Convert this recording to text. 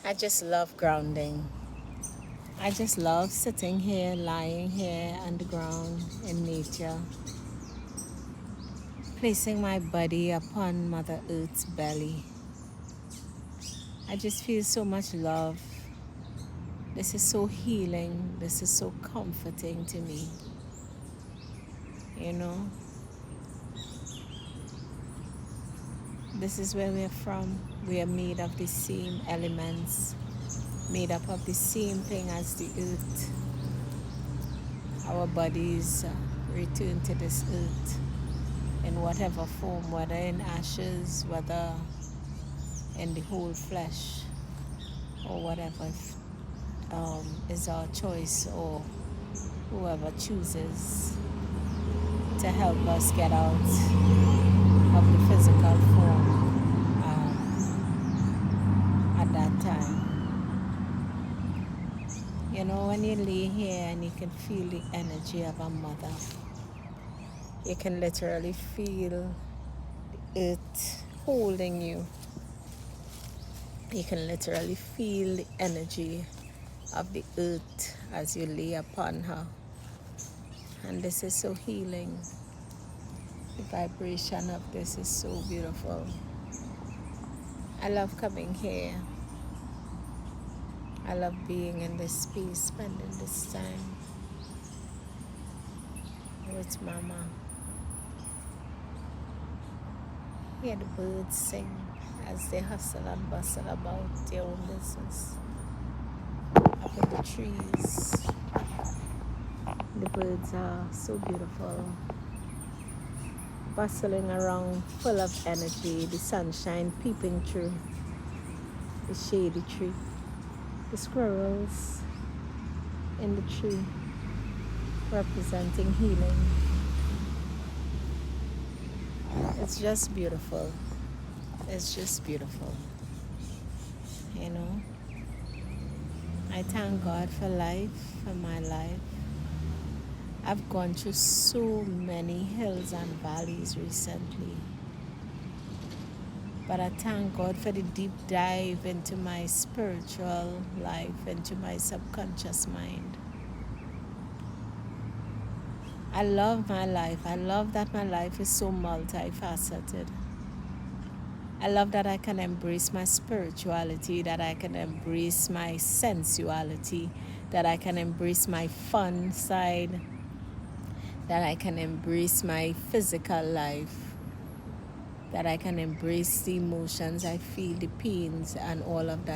I just love grounding. I just love sitting here, lying here on the ground in nature, placing my body upon Mother Earth's belly. I just feel so much love. This is so healing. This is so comforting to me. You know, this is where we're from. We are made of the same elements, made up of the same thing as the earth. Our bodies return to this earth in whatever form, whether in ashes, whether in the whole flesh, or whatever is our choice, or whoever chooses to help us get out of the physical form at that time. You know, when you lay here and you can feel the energy of a mother, you can literally feel it holding you. You can literally feel the energy of the earth as you lay upon her. And this is so healing. The vibration of this is so beautiful. I love coming here. I love being in this space, spending this time with Mama. Hear the birds sing as they hustle and bustle about their own business. Up in the trees, the birds are so beautiful, bustling around, full of energy, the sunshine peeping through the shady tree, the squirrels in the tree representing healing. It's just beautiful. It's just beautiful. You know, I thank God for life, for my life. I've gone through so many hills and valleys recently. But I thank God for the deep dive into my spiritual life, into my subconscious mind. I love my life. I love that my life is so multifaceted. I love that I can embrace my spirituality, that I can embrace my sensuality, that I can embrace my fun side, that I can embrace my physical life, that I can embrace the emotions I feel, the pains and all of that.